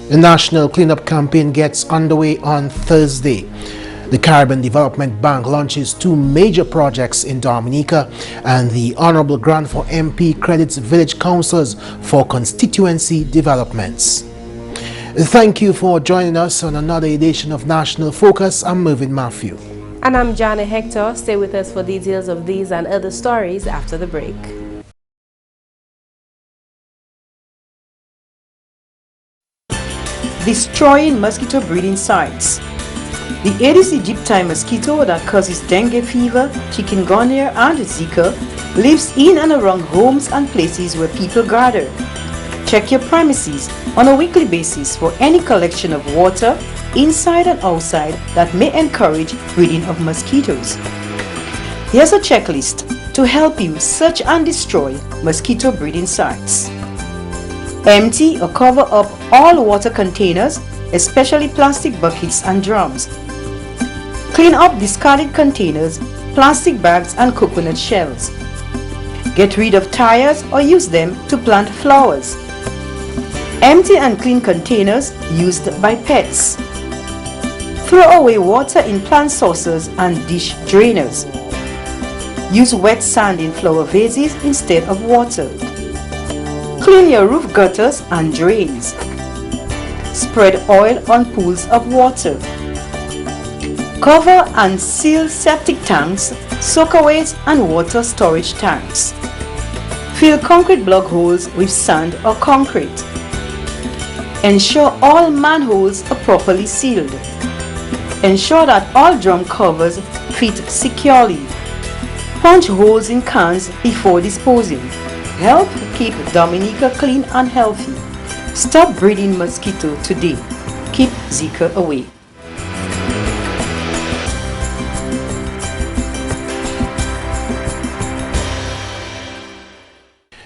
The national cleanup campaign gets underway on Thursday. The Caribbean Development Bank launches two major projects in Dominica, and the Hon Grand Fond MP credits village councillors for constituency developments. Thank you for joining us on another edition of National Focus. I'm Mervin Matthew. And I'm Jarna Hector. Stay with us for details of these and other stories after the break. Destroying mosquito breeding sites. The Aedes aegypti mosquito that causes dengue fever, chikungunya and Zika lives in and around homes and places where people gather. Check your premises on a weekly basis for any collection of water, inside and outside, that may encourage breeding of mosquitoes. Here's a checklist to help you search and destroy mosquito breeding sites. Empty or cover up all water containers, especially plastic buckets and drums. Clean up discarded containers, plastic bags and coconut shells. Get rid of tires or use them to plant flowers. Empty and clean containers used by pets. Throw away water in plant saucers and dish drainers. Use wet sand in flower vases instead of water. Clean your roof gutters and drains. Spread oil on pools of water. Cover and seal septic tanks, soakaways and water storage tanks. Fill concrete block holes with sand or concrete. Ensure all manholes are properly sealed. Ensure that all drum covers fit securely. Punch holes in cans before disposing. Help keep Dominica clean and healthy. Stop breeding mosquito today. Keep Zika away.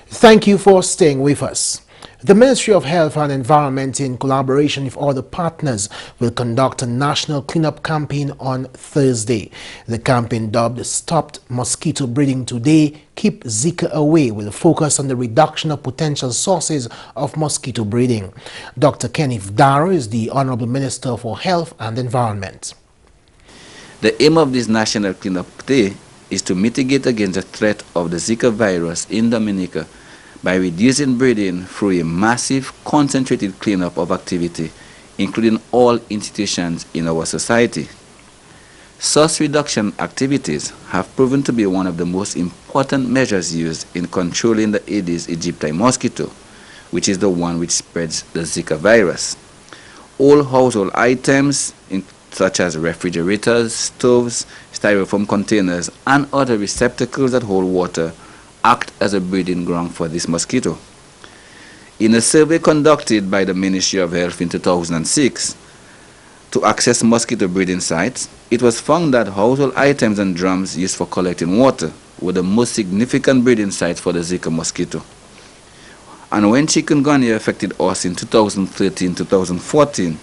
Thank you for staying with us. The Ministry of Health and Environment, in collaboration with other partners, will conduct a national cleanup campaign on Thursday. The campaign, dubbed Stop Mosquito Breeding Today, Keep Zika Away, will focus on the reduction of potential sources of mosquito breeding. Dr. Kenneth Darrow is the Honorable Minister for Health and Environment. The aim of this national cleanup day is to mitigate against the threat of the Zika virus in Dominica by reducing breeding through a massive, concentrated cleanup of activity, including all institutions in our society. Source reduction activities have proven to be one of the most important measures used in controlling the Aedes aegypti mosquito, which is the one which spreads the Zika virus. All household items, such as refrigerators, stoves, styrofoam containers, and other receptacles that hold water, act as a breeding ground for this mosquito. In a survey conducted by the Ministry of Health in 2006 to access mosquito breeding sites, it was found that household items and drums used for collecting water were the most significant breeding sites for the Zika mosquito. And when chikungunya affected us in 2013-2014,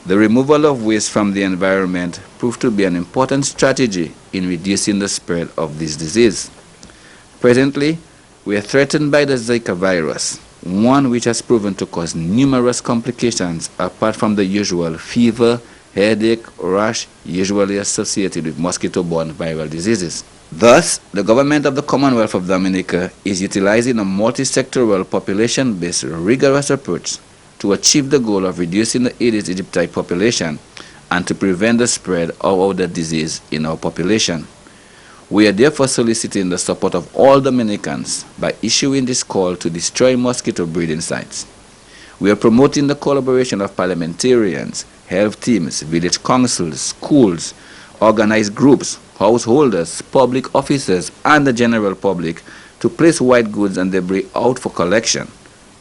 the removal of waste from the environment proved to be an important strategy in reducing the spread of this disease. Presently, we are threatened by the Zika virus, one which has proven to cause numerous complications apart from the usual fever, headache, rash, usually associated with mosquito-borne viral diseases. Thus, the government of the Commonwealth of Dominica is utilizing a multi-sectoral population-based rigorous approach to achieve the goal of reducing the Aedes aegypti population and to prevent the spread of the disease in our population. We are therefore soliciting the support of all Dominicans by issuing this call to destroy mosquito breeding sites. We are promoting the collaboration of parliamentarians, health teams, village councils, schools, organized groups, householders, public officers, and the general public to place white goods and debris out for collection,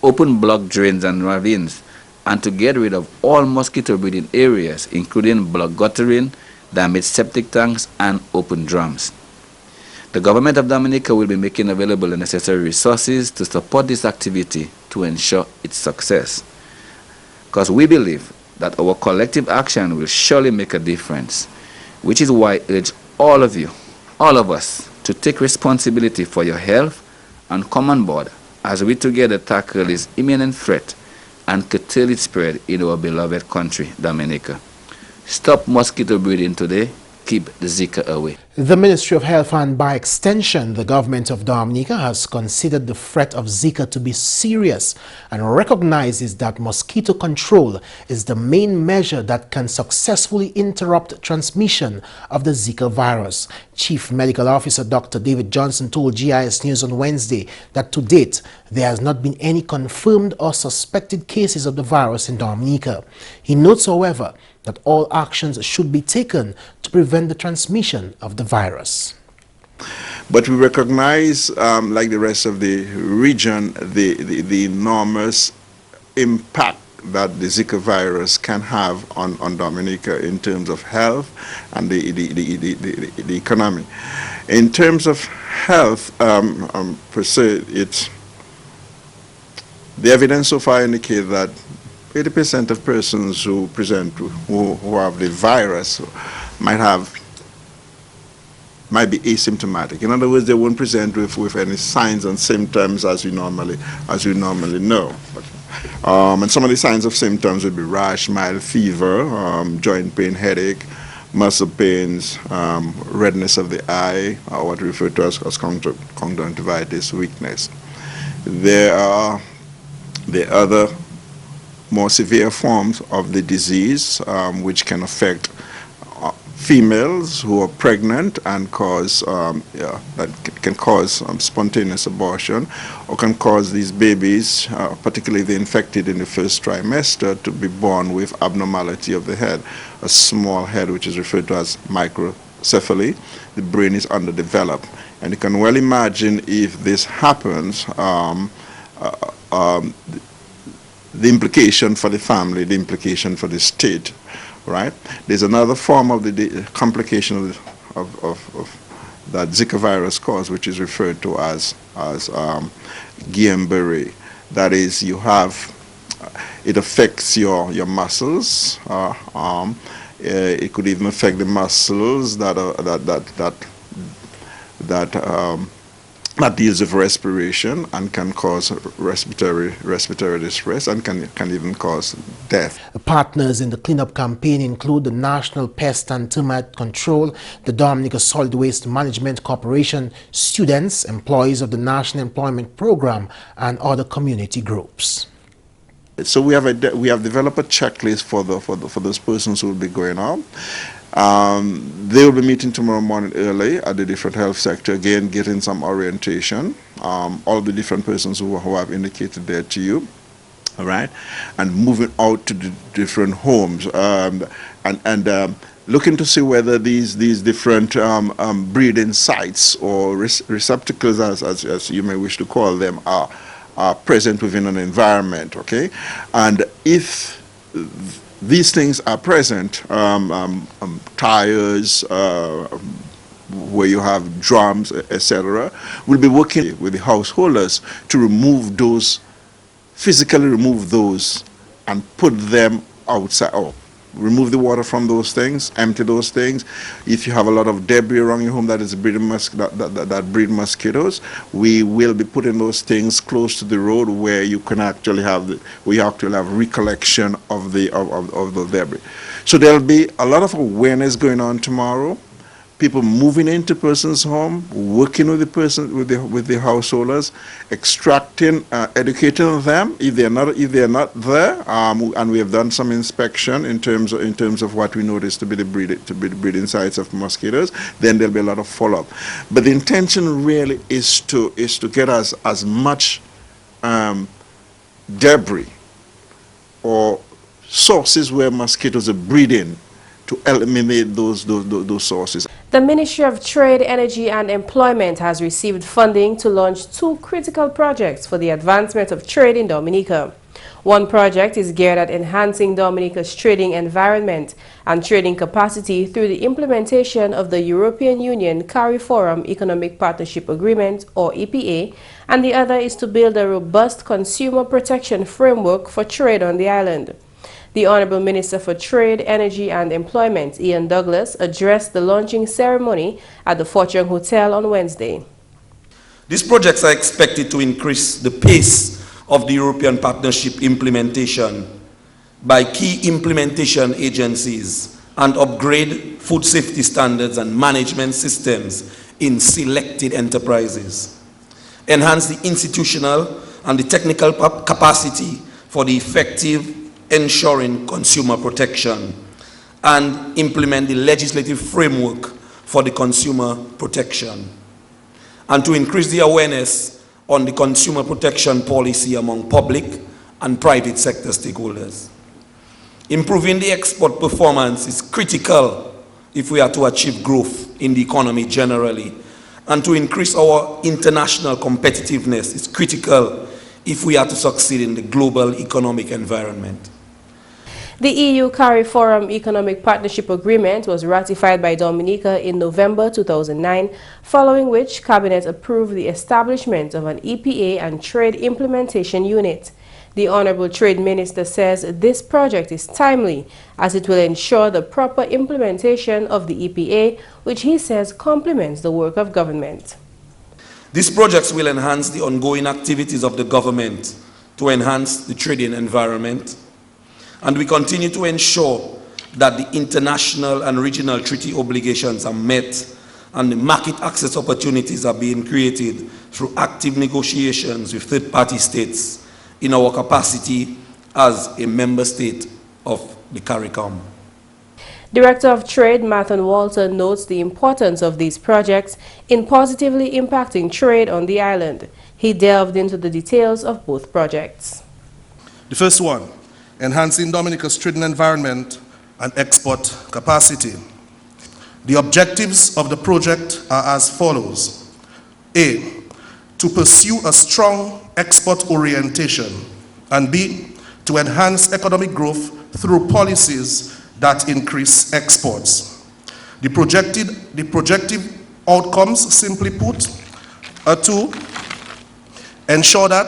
open blocked drains and ravines, and to get rid of all mosquito breeding areas, including blocked guttering, damaged septic tanks, and open drums. The government of Dominica will be making available the necessary resources to support this activity to ensure its success, because we believe that our collective action will surely make a difference, which is why I urge all of you, all of us, to take responsibility for your health and come on board as we together tackle this imminent threat and curtail its spread in our beloved country, Dominica. Stop mosquito breeding today. Keep the Zika away. The Ministry of Health and by extension, the government of Dominica has considered the threat of Zika to be serious and recognizes that mosquito control is the main measure that can successfully interrupt transmission of the Zika virus. Chief Medical Officer Dr. David Johnson told GIS News on Wednesday that to date, there has not been any confirmed or suspected cases of the virus in Dominica. He notes, however, that all actions should be taken to prevent the transmission of the virus. But we recognize, like the rest of the region, the enormous impact that the Zika virus can have on Dominica in terms of health and the economy. In terms of health, per se, the evidence so far indicates that 80% of persons who present, who have the virus might be asymptomatic. In other words, they won't present with any signs and symptoms as we normally know. And some of the signs of symptoms would be rash, mild fever, joint pain, headache, muscle pains, redness of the eye, or what we refer to as conjunctivitis, weakness. There are the other more severe forms of the disease, which can affect females who are pregnant and cause that can cause spontaneous abortion, or can cause these babies, particularly the infected in the first trimester, to be born with abnormality of the head, a small head which is referred to as microcephaly. The brain is underdeveloped, and you can well imagine if this happens, the implication for the family, the implication for the state, right? There's another form of the complication of that Zika virus cause, which is referred to as Guillain-Barré. That is, you have, it affects your muscles. It could even affect the muscles that deals with respiration and can cause respiratory distress and can even cause death. The partners in the cleanup campaign include the National Pest and Termite Control, the Dominica Solid Waste Management Corporation, students, employees of the National Employment Program, and other community groups. So we have developed a checklist for those persons who will be going out. They will be meeting tomorrow morning early at the different health sector, again getting some orientation, all the different persons who have indicated there to you, all right, and moving out to the different homes and looking to see whether these different breeding sites or receptacles, as you may wish to call them, are present within an environment, okay, and if these things are present, tires, where you have drums, etc. We'll be working with the householders to remove those, physically remove those, and put them outside. Oh, remove the water from those things, empty those things. If you have a lot of debris around your home that is breeding that breed mosquitoes, we will be putting those things close to the road where you can actually have recollection of the debris. So there'll be a lot of awareness going on tomorrow. People moving into person's home, working with the householders, extracting, educating them if they're not there, and we have done some inspection in terms of what we notice to be the breeding sites of mosquitoes. Then there'll be a lot of follow-up. But the intention really is to get us as much debris or sources where mosquitoes are breeding to eliminate those sources. The Ministry of Trade, Energy and Employment has received funding to launch 2 critical projects for the advancement of trade in Dominica. One project is geared at enhancing Dominica's trading environment and trading capacity through the implementation of the European Union CARIFORUM Economic Partnership Agreement, or EPA, and the other is to build a robust consumer protection framework for trade on the island. The Honorable Minister for Trade, Energy and Employment, Ian Douglas, addressed the launching ceremony at the Fortune Hotel on Wednesday. These projects are expected to increase the pace of the European Partnership implementation by key implementation agencies and upgrade food safety standards and management systems in selected enterprises. Enhance the institutional and the technical capacity for the effective ensuring consumer protection, and implement the legislative framework for the consumer protection, and to increase the awareness on the consumer protection policy among public and private sector stakeholders. Improving the export performance is critical if we are to achieve growth in the economy generally, and to increase our international competitiveness is critical if we are to succeed in the global economic environment. The EU CARIFORUM Economic Partnership Agreement was ratified by Dominica in November 2009, following which Cabinet approved the establishment of an EPA and Trade Implementation Unit. The Honorable Trade Minister says this project is timely as it will ensure the proper implementation of the EPA, which he says complements the work of government. These projects will enhance the ongoing activities of the government to enhance the trading environment, and we continue to ensure that the international and regional treaty obligations are met and the market access opportunities are being created through active negotiations with third-party states in our capacity as a member state of the CARICOM. Director of Trade Mathan Walter notes the importance of these projects in positively impacting trade on the island. He delved into the details of both projects. The first one, enhancing Dominica's trading environment and export capacity. The objectives of the project are as follows. A, to pursue a strong export orientation, and B, to enhance economic growth through policies that increase exports. The projected outcomes, simply put, are to ensure that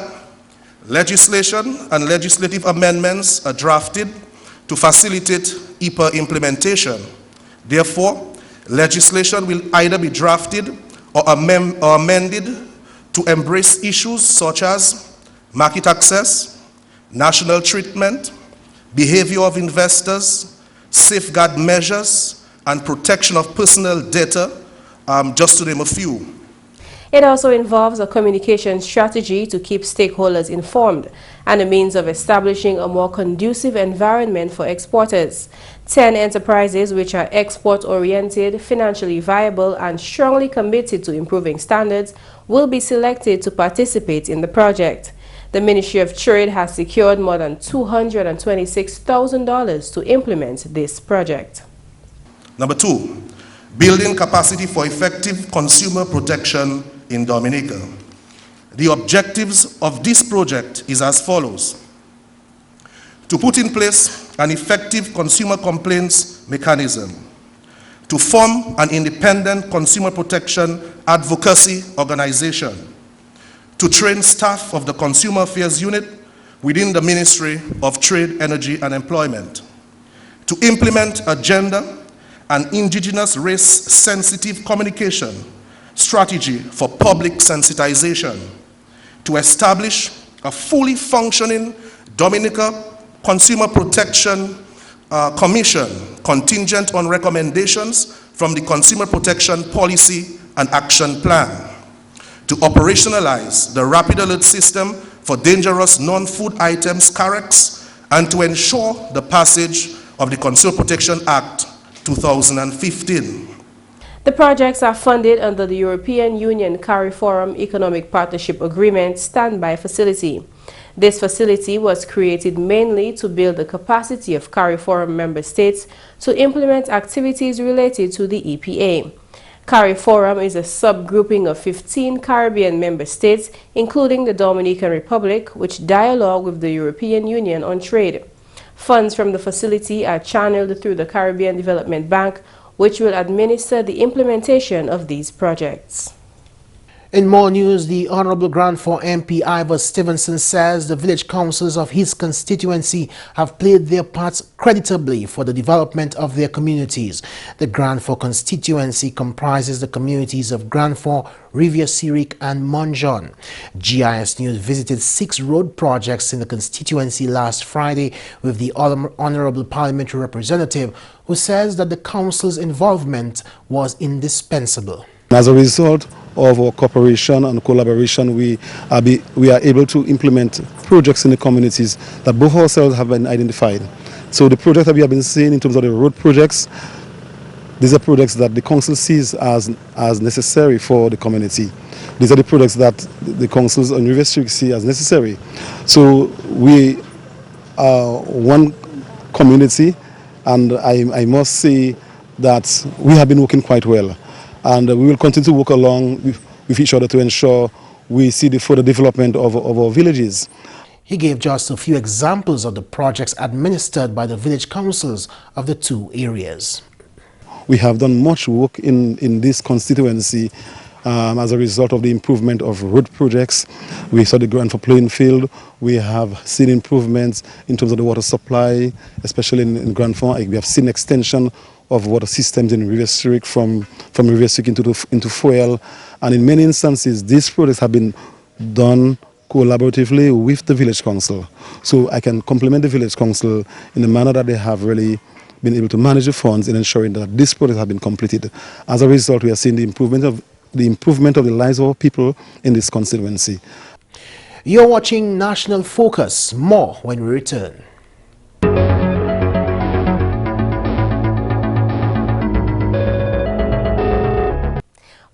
legislation and legislative amendments are drafted to facilitate EPA implementation. Therefore, legislation will either be drafted or amended to embrace issues such as market access, national treatment, behavior of investors, safeguard measures, and protection of personal data, just to name a few. It also involves a communication strategy to keep stakeholders informed and a means of establishing a more conducive environment for exporters. 10 enterprises which are export-oriented, financially viable, and strongly committed to improving standards will be selected to participate in the project. The Ministry of Trade has secured more than $226,000 to implement this project. Number 2, building capacity for effective consumer protection in Dominica. The objectives of this project is as follows. To put in place an effective consumer complaints mechanism, to form an independent consumer protection advocacy organization, to train staff of the Consumer Affairs Unit within the Ministry of Trade, Energy and Employment, to implement a gender and indigenous race-sensitive communication strategy for public sensitization, to establish a fully functioning Dominica Consumer Protection Commission contingent on recommendations from the Consumer Protection Policy and Action Plan, to operationalize the Rapid Alert System for Dangerous Non-Food Items CAREX, and to ensure the passage of the Consumer Protection Act 2015. The projects are funded under the European Union CARIFORUM Economic Partnership Agreement Standby Facility. This facility was created mainly to build the capacity of CARIFORUM member states to implement activities related to the EPA. CARIFORUM is a subgrouping of 15 Caribbean member states, including the Dominican Republic, which dialogue with the European Union on trade. Funds from the facility are channeled through the Caribbean Development Bank, which will administer the implementation of these projects. In more news, the Hon Grand Fond MP Ivor Stevenson says the village councils of his constituency have played their parts creditably for the development of their communities. The Grand Fond constituency comprises the communities of Grand Fond, Riviere Sirik and Monjon. GIS News visited 6 road projects in the constituency last Friday with the Honorable Parliamentary Representative, who says that the council's involvement was indispensable. As a result of our cooperation and collaboration, we are able to implement projects in the communities that both ourselves have been identified. So the projects that we have been seeing in terms of the road projects, these are projects that the council sees as necessary for the community. These are the projects that the councils on Riviere Sirik see as necessary. So we are one community, and I must say that we have been working quite well. And we will continue to work along with each other to ensure we see the further development of our villages. He gave just a few examples of the projects administered by the village councils of the 2 areas. We have done much work in this constituency as a result of the improvement of road projects. We saw the Grand Fond playing field. We have seen improvements in terms of the water supply, especially in Grand Fond. We have seen extension of water systems in Riviere Sirik from Riviere Sirik into Fuel. And in many instances, these projects have been done collaboratively with the village council. So I can compliment the village council in the manner that they have really been able to manage the funds in ensuring that these projects have been completed. As a result, we are seeing the improvement of the lives of our people in this constituency. You're watching National Focus. More when we return.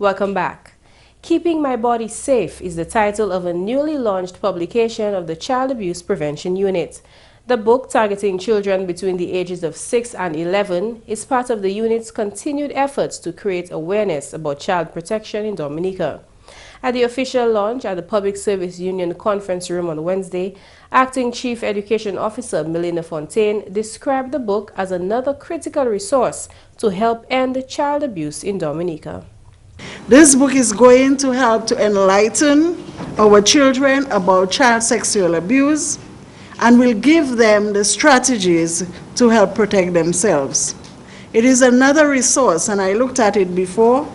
Welcome back. Keeping My Body Safe is the title of a newly launched publication of the Child Abuse Prevention Unit. The book, targeting children between the ages of 6 and 11, is part of the unit's continued efforts to create awareness about child protection in Dominica. At the official launch at the Public Service Union Conference Room on Wednesday, Acting Chief Education Officer Melina Fontaine described the book as another critical resource to help end child abuse in Dominica. This book is going to help to enlighten our children about child sexual abuse and will give them the strategies to help protect themselves. It is another resource, and I looked at it before,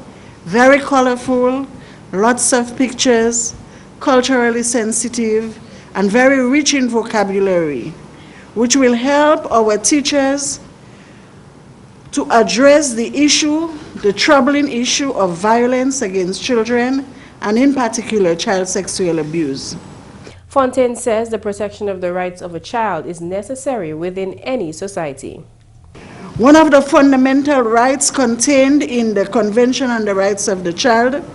very colorful, lots of pictures, culturally sensitive, and very rich in vocabulary, which will help our teachers to address the issue, the troubling issue of violence against children, and in particular, child sexual abuse. Fontaine says the protection of the rights of a child is necessary within any society. One of the fundamental rights contained in the Convention on the Rights of the Child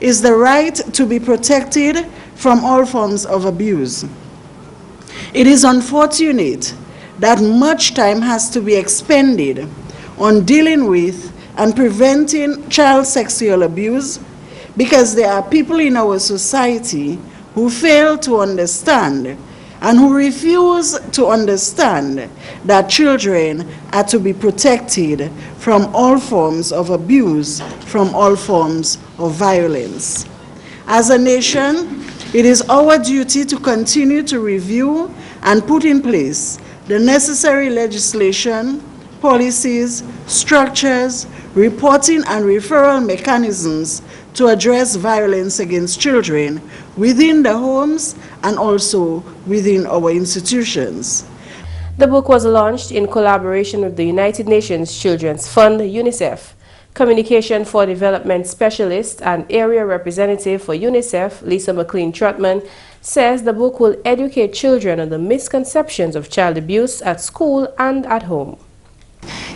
is the right to be protected from all forms of abuse. It is unfortunate that much time has to be expended on dealing with and preventing child sexual abuse because there are people in our society who fail to understand and who refuse to understand that children are to be protected from all forms of abuse, from all forms of violence. As a nation, it is our duty to continue to review and put in place the necessary legislation, policies, structures, reporting and referral mechanisms to address violence against children within the homes and also within our institutions. The book was launched in collaboration with the United Nations Children's Fund, UNICEF. Communication for Development Specialist and Area Representative for UNICEF, Lisa McLean-Trotman, says the book will educate children on the misconceptions of child abuse at school and at home.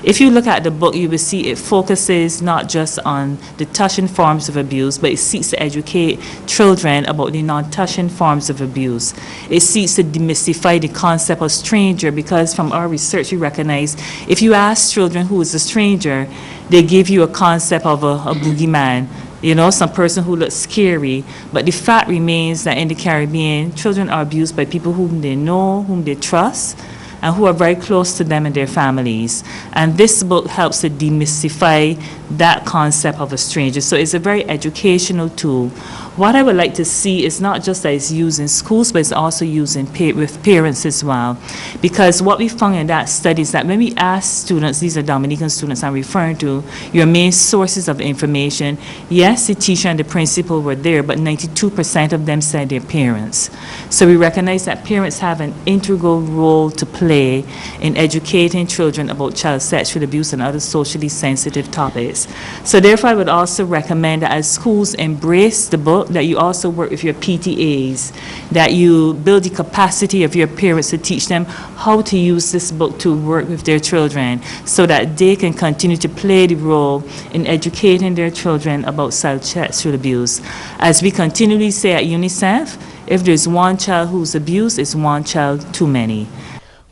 If you look at the book, you will see it focuses not just on the touching forms of abuse, but it seeks to educate children about the non-touching forms of abuse. It seeks to demystify the concept of stranger, because from our research we recognize if you ask children who is a stranger, they give you a concept of a boogeyman, you know, some person who looks scary. But the fact remains that in the Caribbean, children are abused by people whom they know, whom they trust, and who are very close to them and their families. And this book helps to demystify that concept of a stranger. So it's a very educational tool What I would like to see is not just that it's used in schools, but it's also used with parents as well. Because what we found in that study is that when we ask students, these are Dominican students I'm referring to, your main sources of information, yes, the teacher and the principal were there, but 92% of them said their parents. So we recognize that parents have an integral role to play in educating children about child sexual abuse and other socially sensitive topics. So therefore, I would also recommend that as schools embrace the book, that you also work with your PTAs, that you build the capacity of your parents to teach them how to use this book to work with their children so that they can continue to play the role in educating their children about child sexual abuse. As we continually say at UNICEF, if there's one child who's abused, it's one child too many.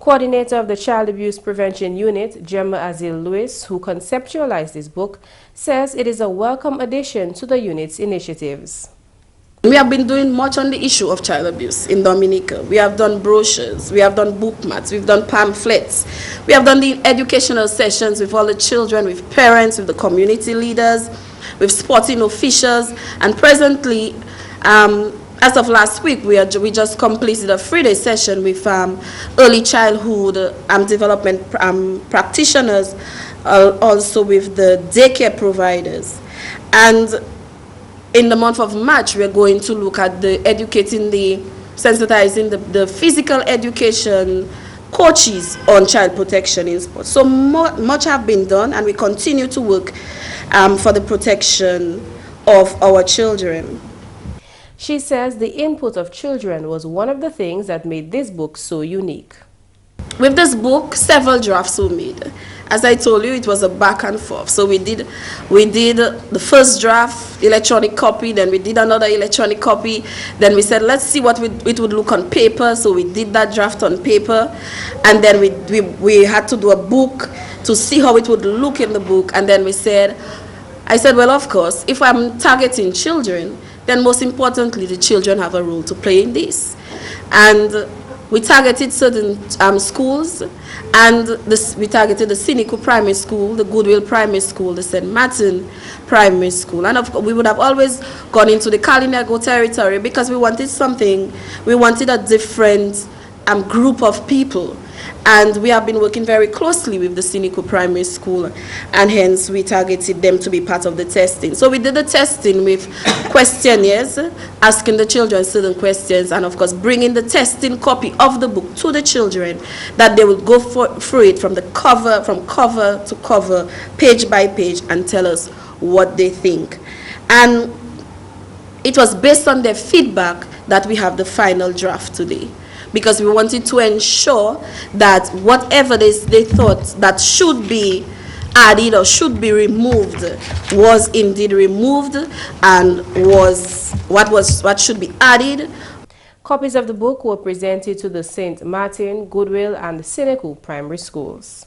Coordinator of the Child Abuse Prevention Unit, Luce, who conceptualized this book, says it is a welcome addition to the unit's initiatives. We have been doing much on the issue of child abuse in Dominica. We have done brochures, we have done bookmarks, we've done pamphlets, we have done the educational sessions with all the children, with parents, with the community leaders, with sporting officials, and presently, as of last week, we just completed a 3-day session with early childhood development practitioners, also with the daycare providers. And in the month of March, we're going to look at sensitizing the physical education coaches on child protection in sports. So much have been done, and we continue to work for the protection of our children. She says the input of children was one of the things that made this book so unique. With this book, several drafts were made. As I told you, it was a back and forth. So we did the first draft, electronic copy, then we did another electronic copy. Then we said, let's see what it would look on paper. So we did that draft on paper. And then we had to do a book to see how it would look in the book. And then I said, well, of course, if I'm targeting children, then most importantly, the children have a role to play in this. And we targeted certain schools, and we targeted the Cynical Primary School, the Goodwill Primary School, the St. Martin Primary School. And of course, we would have always gone into the Kalinago territory because we wanted a different group of people. And we have been working very closely with the Cynical Primary School, and hence we targeted them to be part of the testing. So we did the testing with questionnaires, asking the children certain questions, and of course bringing the testing copy of the book to the children, that they would go through it from cover to cover, page by page, and tell us what they think. And it was based on their feedback that we have the final draft today, because we wanted to ensure that whatever they thought that should be added or should be removed was indeed removed, and was what should be added. Copies of the book were presented to the St. Martin, Goodwill, and Cynical primary schools.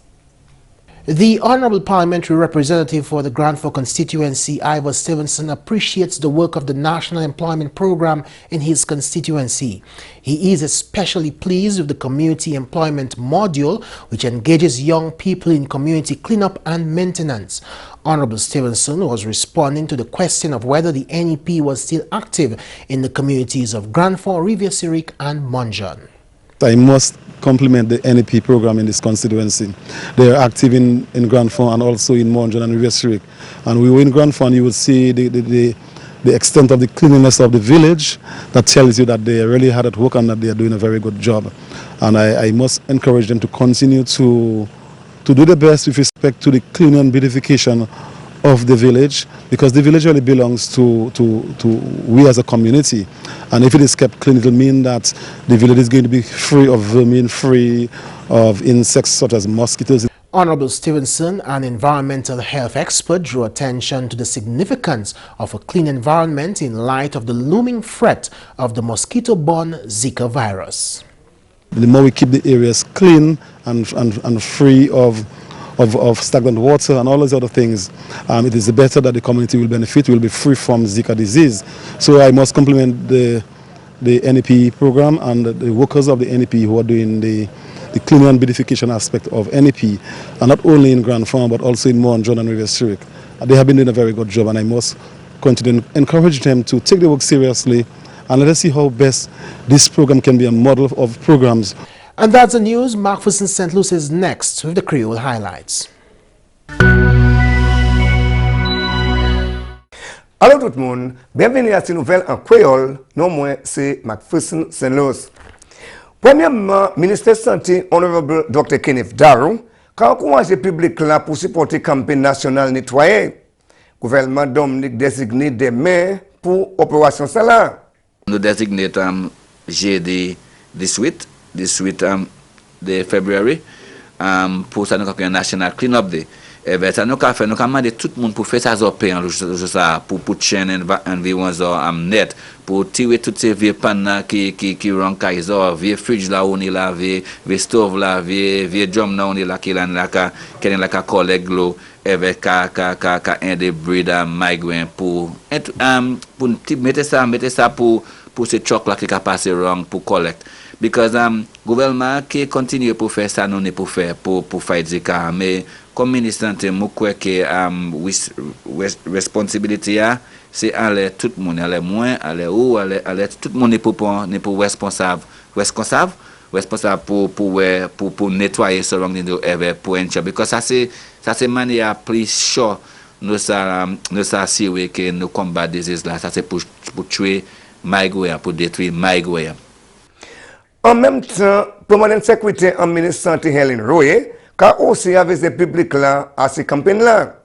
The Honorable Parliamentary Representative for the Grand Fond constituency, Ivor Stevenson, appreciates the work of the National Employment Program in his constituency. He is especially pleased with the Community Employment Module, which engages young people in community cleanup and maintenance. Honorable Stevenson was responding to the question of whether the NEP was still active in the communities of Grand Fond, Rivière-Syriac, and Monjon. I must compliment the NEP program in this constituency. They are active in Grand Fond and also in Monjon and Rivière-Syriac. And we were in Grand Fond, you will see the extent of the cleanliness of the village. That tells you that they are really hard at work and that they are doing a very good job. And I must encourage them to continue to do the best with respect to the cleaning and beautification of the village, because the village really belongs to we as a community. And if it is kept clean, it will mean that the village is going to be free of vermin, free of insects such as mosquitoes. Honorable Stevenson, an environmental health expert, drew attention to the significance of a clean environment in light of the looming threat of the mosquito-borne Zika virus. The more we keep the areas clean and free of stagnant water and all those other things, it is better that the community will benefit, will be free from Zika disease. So I must compliment the NEP program and the workers of the NEP who are doing the cleaning and beautification aspect of NEP, and not only in Grand Fond but also in Monjon and Rivière-Syriac. They have been doing a very good job, and I must continue to encourage them to take the work seriously, and let us see how best this program can be a model of programs. And that's the news. McPherson St. Luce is next with the Creole highlights. Allô tout le monde, bienvenue à cette nouvelle en créole. Non, moi, c'est McPherson St. Luce. Premièrement, ministre de la Santé, Honorable Dr. Kenneth Darrow, a encouragé le public là pour supporter la campagne nationale nettoyée. Le gouvernement Dominique désigné des maires pour l'opération Salah. Nous désignons GD this week de February, pour ça nous avons un National Clean-up Day. Et bien, ça nous a fait, nous avons demandé tout le monde pour faire ça pour chaîne environ net, pour tirer toutes ces vieux pannes qui rencaillent, vieux fridge là on est là, vieux stove là, vieux drum là on est là, qui est là, collègue l'eau, avec un débris de migraine pour mettre ça pour ce choc là qui a passé wrong pour collecte. Because gouvernement qui continue pour faire ça, nous n'est pour faire pour fight Zika, mais comme ministre je crois que responsabilité c'est aller tout le monde, aller moins, aller où, aller tout le monde n'est pour responsable pour nettoyer ce wrong pour ensure, because ça c'est manière plus sure nous assurer que nous combat disease là, ça c'est pour tuer migraine, pour détruire migraine. En même temps, permanent sécurité en ministre santé Helen Roye, car aussi avec le public là à ces campagnes-là.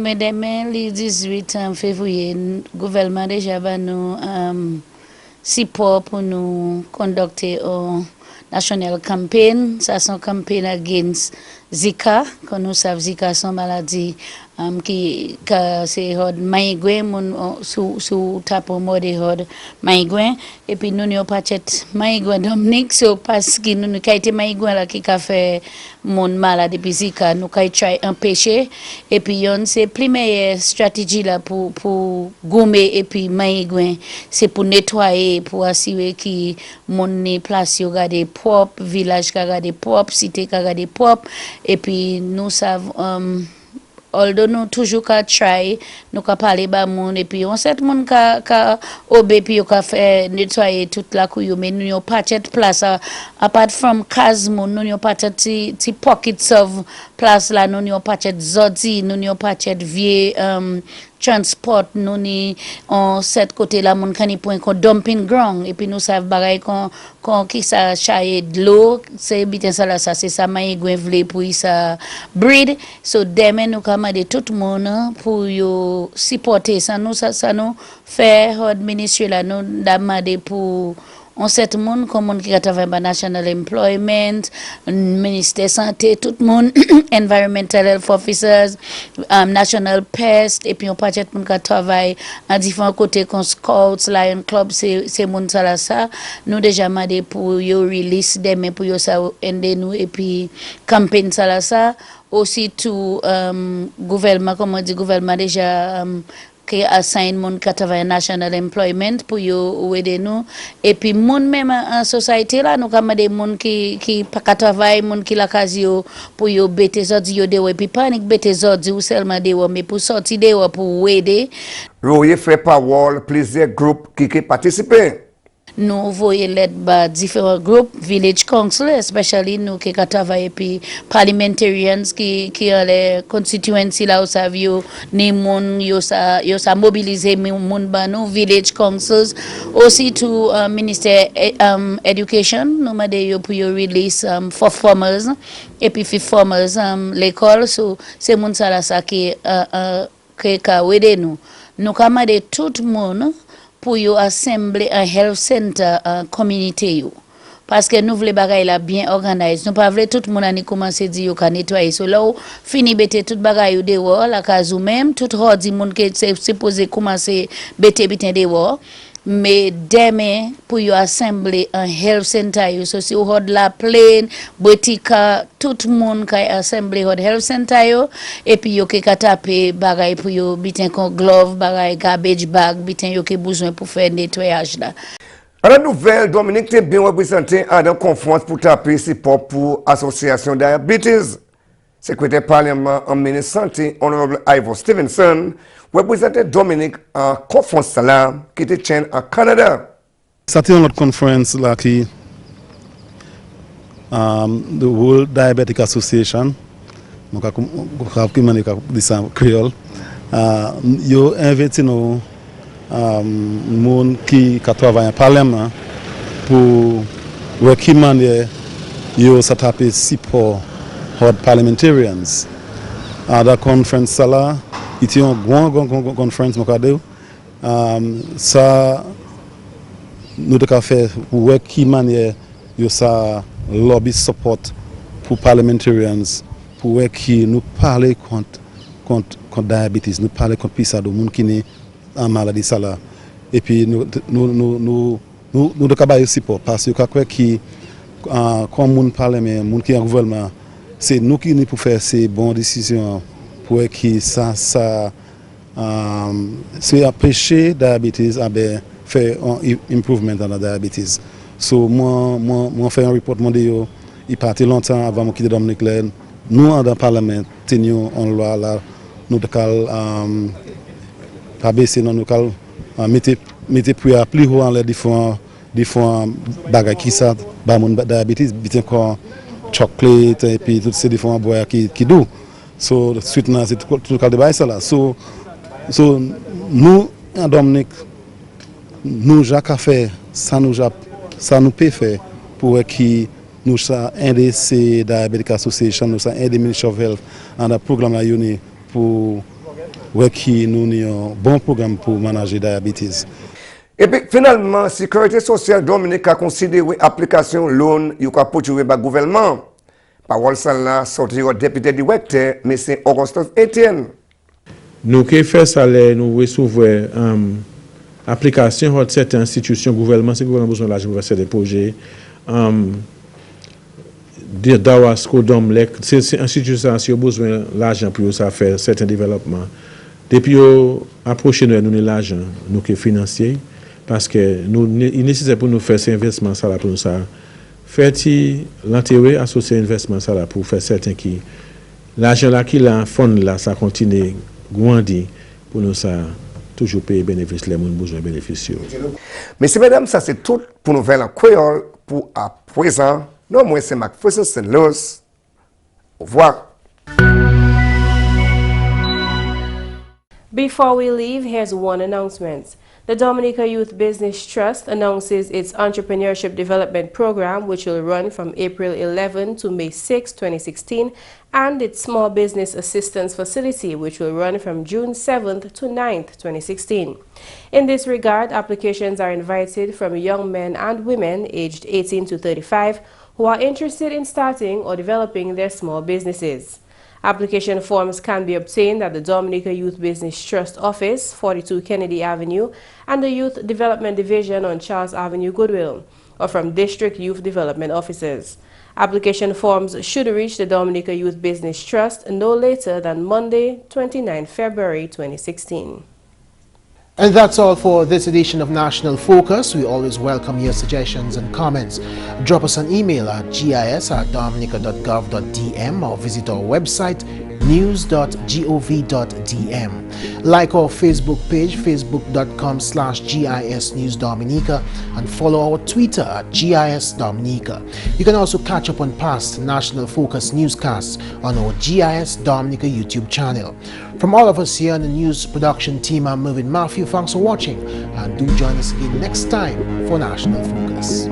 Mais demain, le 18 février, le gouvernement déjà va nous support pour nous conduire une national campaign. Ça c'est une campagne against Zika. Comme nous savons, Zika c'est une maladie qui c'est migraine, sous tapo mode migraine. Et puis nous n'avons pas de migraine Dominique, parce que nous n'avons pas migraine là qui a fait mon malade depuis Zika, nous avons try empêcher. Et puis c'est plus meilleure stratégie là pour gommer et puis migraine, c'est pour nettoyer, pour assurer que mon place yo garder propre, village garder propre, cité garder propre. Et puis nous savons although nous toujours qu'à try, nous qu'à parler bas monde et puis on sait monde qu'à obé puis on qu'à faire nettoyer toute la couille, mais nous n'avons pas de place apart from casmo, nous n'avons pas de pockets of place là, nous n'avons pas de zodi, nous n'avons pas de vieux transport, nous ni on cette côté là mon cani point qu'on dumping ground et puis nous savons bagaille qu'on qui ça chaye de l'eau, c'est bien ça là, ça c'est ça maï gwenvle pour ça breed, so demain nous commander tout le monde pour yo supporter ça nous faire administrer là nous demander pour on sait monde comme monde qui travaille dans national employment, ministère santé, tout le monde, environmental health officers, national pest, et puis on pas tout monde qui travaille à différents côtés comme scouts, lion club, c'est monde ça nous déjà demandé pour yo release demain pour yo ça aider nous et puis campagne ça aussi tout gouvernement comme on dit gouvernement déjà qui assign mon qui travaille national employment pour yo aider nous et puis mon même en société là nous comme des monde qui pas travaille monde qui la casio pour yo bêter zodi yo de et puis panique bêter zodi ou seulement de mais pour sortir de pour aider Roye fait parole plusieurs groupes qui participer. Nous voyons l'aide par différents groupes, village council, especially nous qui travaillons puis parliamentarians qui ont les constituency là où ça vient, ni moun yo sa mobiliser moun ba nous village councils, aussi tout ministère education, nous m'a dit pour yo release for farmers et puis for farmers l'école, so c'est moun ça là ça qui ka aider nous comme de tout monde pour yo assembler un health center community yo parce que nous voulons bagay la bien organisé nous pas voulons tout le monde ani commencer dire yo ka nettoyer so là fini bêter tout bagay yo dehors la case ou même tout hodi monde qui c'est supposé commencer bêter bitin dehors mais demain pour yo assembler un health center yo so si hod la plaine botika tout le monde qui assembler hod health center yo et puis yo ka taper bagay pour yo bitin kon glove bagay garbage bag bitin yo ke besoin pour faire nettoyage là. À la nouvelle, Dominique est bien représenté à la conférence pour taper support pour l'association diabetes. Secrétaire Parlement en ministre santé, Honorable Ivor Stevenson, représentait Dominique en conférence là qui était tient en Canada. C'était une autre conférence là qui the World Diabetic Association, donc créole, yo invité nous monde qui travaille en Parlement pour voir qui manière yo s'attaper support hard parliamentarians. À la conférence là, il y a une grande conférence ça nous devons faire pour voir qui manière yo ça lobby support pour parliamentarians pour voir qui nous parler contre diabetes, nous parler contre pisa de monde qui est en maladie ça là. Et puis nous devons support parce que quoi qui comme monde parle mais monde qui est en gouvernement c'est nous qui pour faire ces bonnes décisions pour que ça c'est empêcher diabetes à faire un improvement dans la diabetes. So moi fait un report mondial il parti longtemps avant moi quitter Dominique là nous dans le parlement tenions en loi là nous devons pas baisser nous mettre plus haut en les différents bagages qui ça ba mon diabetes bien encore chocolat et puis toutes ces différents bois qui doux. So suite là c'est tout le débat ça là. So nous en Dominique nous Jacques fait ça nous peut faire pour qui nous ça aider ces diabetic association nous ça aider Ministry of Health en un programme là uni pour qui nous un bon programme pour manager diabetes. Et puis finalement, Sécurité sociale Dominique a considéré l'application loan qui a poursuivi par le gouvernement. Parole là sorti au député directeur, M. Augustin Etienne. Nous qui fait ça, nous recevons application de certaines institutions gouvernement, c'est le gouvernement besoin de l'argent pour faire des projets. Dawasco, Domlec, ces institutions ont besoin de l'argent pour faire certains développements. Depuis approcher nous l'argent, nous qui financiers. Parce que il est nécessaire pour nous faire ces investissements ça là pour nous ça faire l'intérêt associé à l'investissement ça là pour faire certains qui l'argent là qui là fond là ça continue grandir pour nous ça toujours payer bénéfice les gens besoin bénéficier. Messieurs mesdames, ça c'est tout pour nous faire en créole pour à présent. Non moi c'est McPherson St. Luce. Au revoir. Before we leave, here's one announcement. The Dominica Youth Business Trust announces its Entrepreneurship Development Program, which will run from April 11 to May 6, 2016, and its Small Business Assistance Facility, which will run from June 7th to 9th, 2016. In this regard, applications are invited from young men and women aged 18 to 35 who are interested in starting or developing their small businesses. Application forms can be obtained at the Dominica Youth Business Trust Office, 42 Kennedy Avenue, and the Youth Development Division on Charles Avenue, Goodwill, or from District Youth Development Offices. Application forms should reach the Dominica Youth Business Trust no later than Monday, 29 February 2016. And that's all for this edition of National Focus. We always welcome your suggestions and comments. Drop us an email at gis@dominica.gov.dm or visit our website news.gov.dm. Like our Facebook page, facebook.com/GIS News Dominica, and follow our Twitter at GIS Dominica. You can also catch up on past National Focus newscasts on our GIS Dominica YouTube channel. From all of us here on the news production team, I'm Mervin. Thanks for watching, and do join us again next time for National Focus.